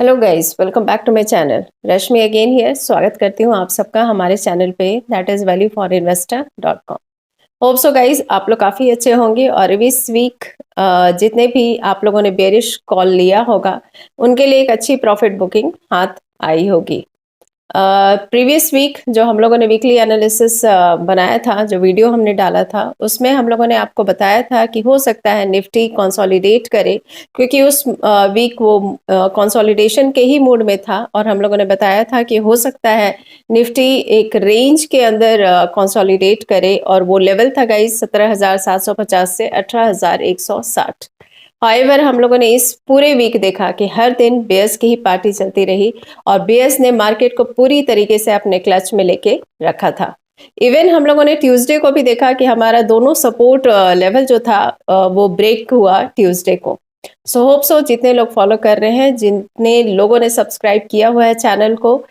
Hello guys, welcome back to my channel. Rashmi again here. स्वागत करती हूँ आप सबका हमारे चैनल पे, that is valueforinvestor.com। Hope so guys आप लोग काफ़ी अच्छे होंगे। और इस वीक जितने भी आप लोगों ने बेरिश कॉल लिया होगा उनके लिए एक अच्छी प्रॉफिट बुकिंग हाथ आई होगी। प्रीवियस वीक जो हम लोगों ने वीकली एनालिसिस बनाया था, जो वीडियो हमने डाला था, उसमें हम लोगों ने आपको बताया था कि हो सकता है निफ्टी कंसोलिडेट करे, क्योंकि उस वीक वो कंसोलिडेशन के ही मूड में था। और हम लोगों ने बताया था कि हो सकता है निफ्टी एक रेंज के अंदर कंसोलिडेट करे, और वो लेवल था गाइस 17,750 से 18,160। हाउएवर हम लोगों ने इस पूरे वीक देखा कि हर दिन बेयर्स की ही पार्टी चलती रही, और बेयर्स ने मार्केट को पूरी तरीके से अपने क्लच में लेके रखा था। इवन हम लोगों ने ट्यूसडे को भी देखा कि हमारा दोनों सपोर्ट लेवल जो था वो ब्रेक हुआ ट्यूसडे को। सो होप सो जितने लोग फॉलो कर रहे हैं, जितने लोगों ने सब्सक्राइब किया हुआ है चैनल को,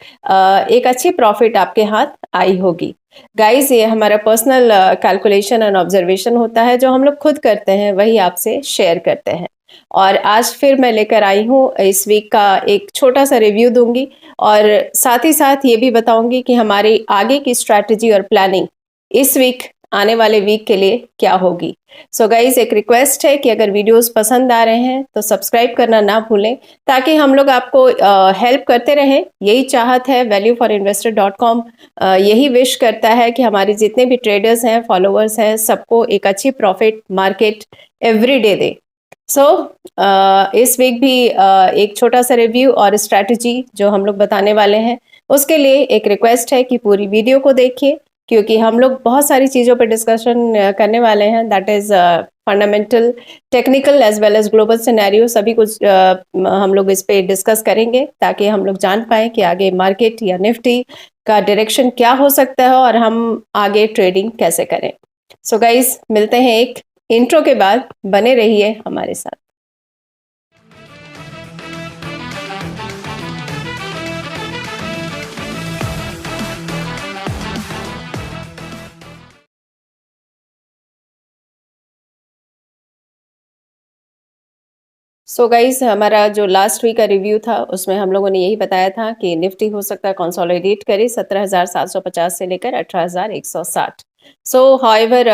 एक अच्छी प्रॉफिट आपके हाथ आई होगी। गाइस, ये हमारा पर्सनल कैलकुलेशन एंड ऑब्जर्वेशन होता है, जो हम लोग खुद करते हैं वही आपसे शेयर करते हैं। और आज फिर मैं लेकर आई हूँ इस वीक का एक छोटा सा रिव्यू दूंगी, और साथ ही साथ ये भी बताऊंगी कि हमारी आगे की स्ट्रैटेजी और प्लानिंग इस वीक आने वाले वीक के लिए क्या होगी। सो गाइज, एक रिक्वेस्ट है कि अगर वीडियोस पसंद आ रहे हैं तो सब्सक्राइब करना ना भूलें, ताकि हम लोग आपको हेल्प करते रहें। यही चाहत है valueforinvestor.com, यही विश करता है कि हमारे जितने भी ट्रेडर्स हैं, फॉलोअर्स हैं, सबको एक अच्छी प्रॉफिट मार्केट एवरी डे दे। सो इस वीक भी एक छोटा सा रिव्यू और स्ट्रैटेजी जो हम लोग बताने वाले हैं, उसके लिए एक रिक्वेस्ट है कि पूरी वीडियो को देखिए, क्योंकि हम लोग बहुत सारी चीज़ों पर डिस्कशन करने वाले हैं, that is fundamental, technical as well as global scenario. सभी कुछ हम लोग इस पे डिस्कस करेंगे, ताकि हम लोग जान पाए कि आगे मार्केट या निफ्टी का डायरेक्शन क्या हो सकता है और हम आगे ट्रेडिंग कैसे करें। सो गाइज, मिलते हैं एक इंट्रो के बाद। बने रहिए हमारे साथ। सो गाइस, हमारा जो लास्ट वीक का रिव्यू था उसमें हम लोगों ने यही बताया था कि निफ्टी हो सकता है कंसोलिडेट करे 17,750 से लेकर 18,160। सो हाउएवर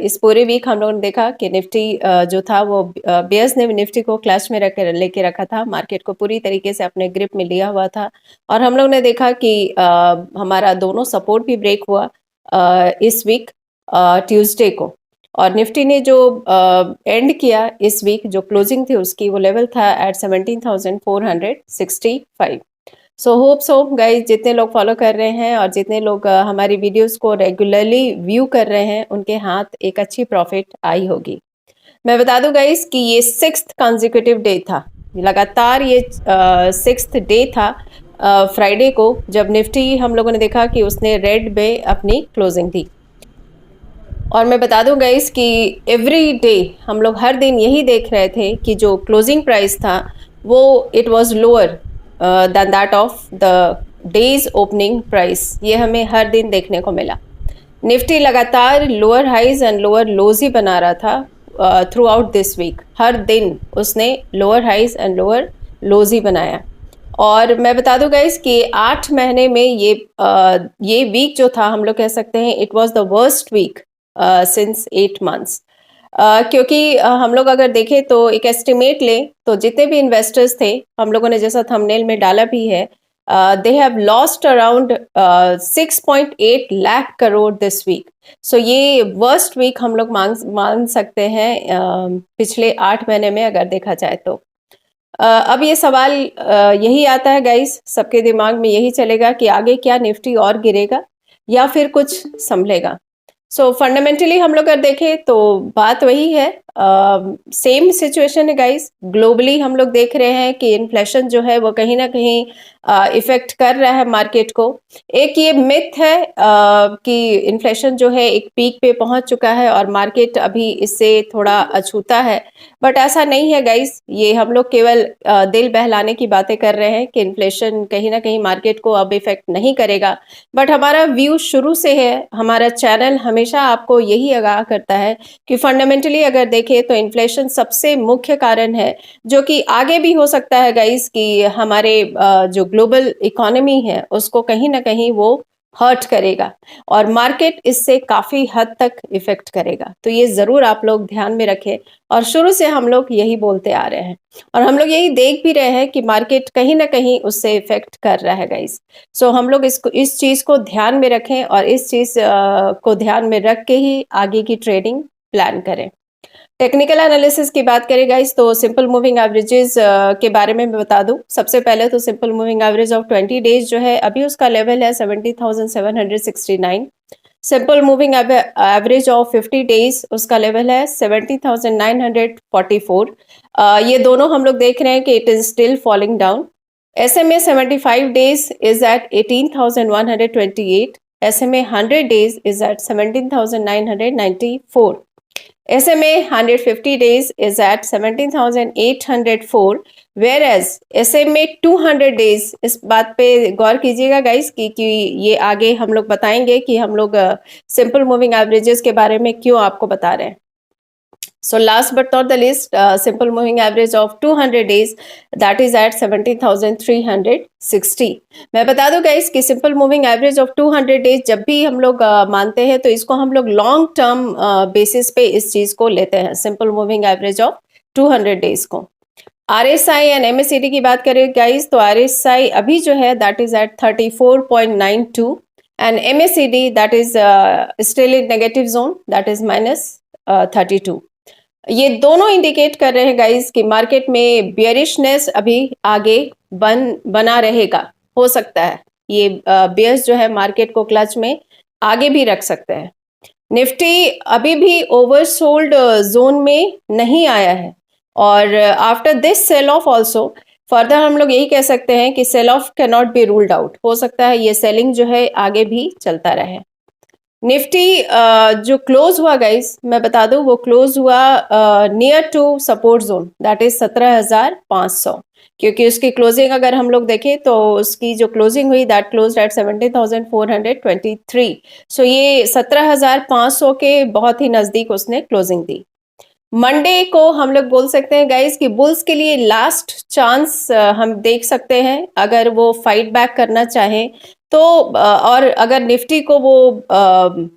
इस पूरे वीक हम लोगों ने देखा कि निफ्टी जो था वो बेयर्स ने निफ्टी को क्लच में रख लेके रखा था, मार्केट को पूरी तरीके से अपने ग्रिप में लिया हुआ था। और हम लोग ने देखा कि हमारा दोनों सपोर्ट भी ब्रेक हुआ इस वीक ट्यूसडे को। और निफ्टी ने जो एंड किया इस वीक, जो क्लोजिंग थी उसकी, वो लेवल था at 17,465। So hope so guys, जितने लोग फॉलो कर रहे हैं और जितने लोग हमारी वीडियोस को रेगुलरली व्यू कर रहे हैं, उनके हाथ एक अच्छी प्रॉफिट आई होगी। मैं बता दूं गाइस कि ये 6th कंसेक्यूटिव डे था, लगातार ये 6th डे था फ्राइडे को, जब निफ्टी हम लोगों ने देखा कि उसने रेड में अपनी क्लोजिंग दी। और मैं बता दूं गाइस कि एवरी डे हम लोग हर दिन यही देख रहे थे कि जो क्लोजिंग प्राइस था वो it was lower than that of the day's opening price. ये हमें हर दिन देखने को मिला। निफ्टी लगातार lower highs and lower lows ही बना रहा था थ्रू आउट दिस वीक। हर दिन उसने lower highs and lower lows ही बनाया। और मैं बता दूं गाइस कि 8 महीने में ये वीक जो था, हम लोग कह सकते हैं it was the worst week since 8 months. क्योंकि हम लोग अगर देखें तो एक एस्टिमेट लें तो जितने भी इन्वेस्टर्स थे, हम लोगों ने जैसा थंबनेल में डाला भी है, they have lost around 6.8 lakh crore this week. So ये वर्स्ट वीक हम लोग मान सकते हैं पिछले 8 महीने में अगर देखा जाए तो। अब ये सवाल यही आता है गाइस, सबके दिमाग में यही चलेगा कि आगे क्या निफ्टी और गिरेगा या फिर कुछ संभलेगा। सो फंडामेंटली हम लोग अगर देखें तो बात वही है, सेम सिचुएशन है गाइस। ग्लोबली हम लोग देख रहे हैं कि इन्फ्लेशन जो है वो कहीं ना कहीं इफेक्ट कर रहा है मार्केट को। एक ये मिथ है कि इन्फ्लेशन जो है एक पीक पे पहुंच चुका है और मार्केट अभी इससे थोड़ा अछूता है, बट ऐसा नहीं है गाइस। ये हम लोग केवल दिल बहलाने की बातें कर रहे हैं कि इन्फ्लेशन कहीं ना कहीं मार्केट को अब इफेक्ट नहीं करेगा। बट हमारा व्यू शुरू से है, हमारा चैनल हमेशा आपको यही आगाह करता है कि फंडामेंटली अगर देखें तो इन्फ्लेशन सबसे मुख्य कारण है, जो कि आगे भी हो सकता है गाइस कि हमारे जो ग्लोबल इकोनॉमी है उसको कहीं ना कहीं वो हर्ट करेगा और मार्केट इससे काफी हद तक इफेक्ट करेगा। तो ये जरूर आप लोग ध्यान में रखें और शुरू से हम लोग यही बोलते आ रहे हैं और हम लोग यही देख भी रहे हैं कि मार्केट कहीं ना कहीं उससे इफेक्ट कर रहा है गाइस। सो हम लोग इस चीज को ध्यान में रखें और इस चीज को ध्यान में रख के ही आगे की ट्रेडिंग प्लान करें। टेक्निकल एनालिसिस की बात करें गाइस तो सिंपल मूविंग एवरेजेस के बारे में मैं बता दूं। सबसे पहले तो simple moving average of 20 days जो है अभी उसका लेवल है 70,769। Simple moving average of 50 days उसका लेवल है 70,944। ये दोनों हम लोग देख रहे हैं कि it is still falling down. SMA 75 days is at 18,128. SMA 100 days is at 17,994. SMA 150 days is at 17,804. whereas SMA 200 days, इस बात पे गौर कीजिएगा गाइस कि ये आगे हम लोग बताएंगे कि हम लोग सिंपल मूविंग एवरेजेस के बारे में क्यों आपको बता रहे हैं। So last but not the least, simple moving average of 200 days that is at 17,360. मैं बता दूं गाइस कि simple moving average of 200 days जब भी हम लोग मानते हैं तो इसको हम लोग लॉन्ग टर्म बेसिस पे इस चीज को लेते हैं, simple moving average of 200 days को। RSI एंड MACD की बात करें गाइस तो RSI अभी जो है that is at 34.92 and MACD that is still in negative zone that is -32। ये दोनों इंडिकेट कर रहे हैं गाइस कि मार्केट में बियरिशनेस अभी आगे बना रहेगा। हो सकता है ये बियर्स जो है मार्केट को क्लच में आगे भी रख सकते हैं। निफ्टी अभी भी ओवरसोल्ड जोन में नहीं आया है और after this sell off also further हम लोग यही कह सकते हैं कि sell off can not be ruled out. हो सकता है ये सेलिंग जो है आगे भी चलता रहे। निफ्टी जो क्लोज हुआ गाइस मैं बता दूं वो क्लोज हुआ near to support zone that is 17,500, क्योंकि उसकी क्लोजिंग अगर हम लोग देखें तो उसकी जो क्लोजिंग हुई दैट क्लोज एट 17,423। सो ये 17,500 के बहुत ही नजदीक उसने क्लोजिंग दी। मंडे को हम लोग बोल सकते हैं गाइस कि बुल्स के लिए लास्ट चांस हम देख सकते हैं अगर वो फाइट बैक करना चाहें तो और अगर निफ्टी को वो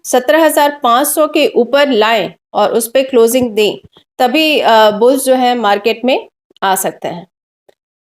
17,500 के ऊपर लाएं और उस पर क्लोजिंग दें तभी बुल्स जो है मार्केट में आ सकते हैं।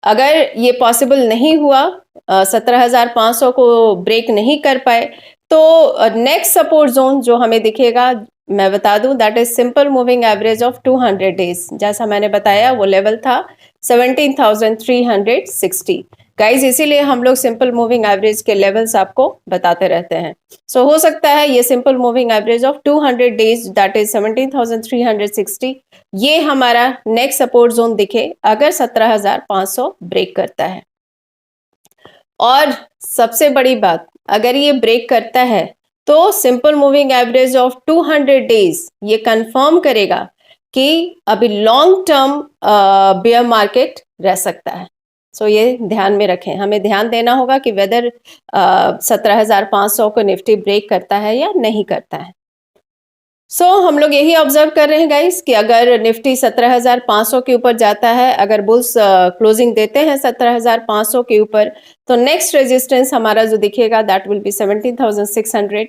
अगर ये पॉसिबल नहीं हुआ 17,500 को ब्रेक नहीं कर पाए तो नेक्स्ट सपोर्ट जोन जो हमें दिखेगा मैं बता दूं that is simple moving average of 200 days. जैसा मैंने बताया वो लेवल था 17,360। गाइज इसीलिए हम लोग सिंपल मूविंग एवरेज के लेवल्स आपको बताते रहते हैं। सो हो सकता है ये simple moving average of 200 days that is 17,360 ये हमारा नेक्स्ट सपोर्ट जोन दिखे अगर 17,500 ब्रेक करता है। और सबसे बड़ी बात अगर ये ब्रेक करता है तो simple moving average of 200 days ये कंफर्म करेगा कि अभी लॉन्ग टर्म बेयर मार्केट रह सकता है। सो ये ध्यान में रखें, हमें ध्यान देना होगा कि वेदर 17,500 को निफ्टी ब्रेक करता है या नहीं करता है। सो हम लोग यही ऑब्जर्व कर रहे हैं गाइस कि अगर निफ्टी 17,500 के ऊपर जाता है, अगर बुल्स क्लोजिंग देते हैं 17,500 के ऊपर तो नेक्स्ट रेजिस्टेंस हमारा जो दिखेगा that will be 17,600।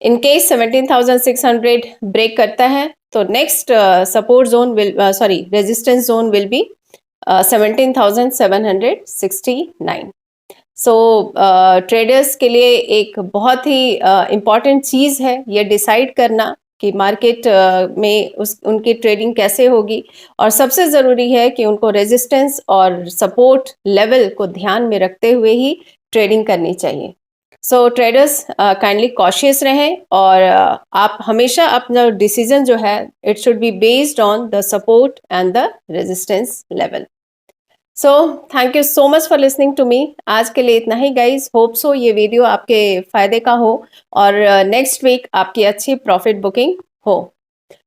In case 17,600 break करता है तो next support zone will resistance zone will be 17,769। So traders के लिए एक बहुत ही इम्पॉर्टेंट चीज़ है ये डिसाइड करना कि मार्केट में उनकी ट्रेडिंग कैसे होगी और सबसे ज़रूरी है कि उनको रेजिस्टेंस और सपोर्ट लेवल को ध्यान में रखते हुए ही ट्रेडिंग करनी चाहिए। सो ट्रेडर्स काइंडली कॉशियस रहें और आप हमेशा अपना डिसीजन जो है it should be based on the support and the resistance level. So thank you so much for listening to me. आज के लिए इतना ही गाइज। होप सो ये वीडियो आपके फ़ायदे का हो और नेक्स्ट वीक आपकी अच्छी प्रॉफिट बुकिंग हो।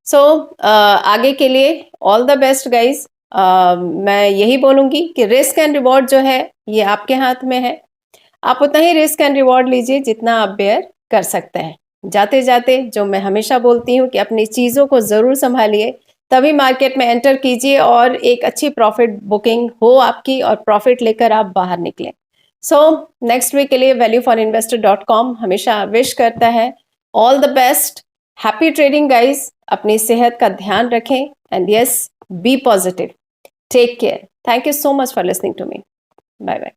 सो आगे के लिए ऑल द बेस्ट गाइज। मैं यही बोलूँगी कि रिस्क एंड रिवॉर्ड जो है ये आपके हाथ में है। आप उतना ही रिस्क एंड रिवॉर्ड लीजिए जितना आप बेयर कर सकते हैं। जाते जाते जो मैं हमेशा बोलती हूँ कि अपनी चीज़ों को ज़रूर संभालिए तभी मार्केट में एंटर कीजिए और एक अच्छी प्रॉफिट बुकिंग हो आपकी और प्रॉफिट लेकर आप बाहर निकलें। सो नेक्स्ट वीक के लिए valueforinvestor.com हमेशा विश करता है all the best, happy trading guys, अपनी सेहत का ध्यान रखें and yes, be positive, take care, thank you so much for listening to me, bye bye.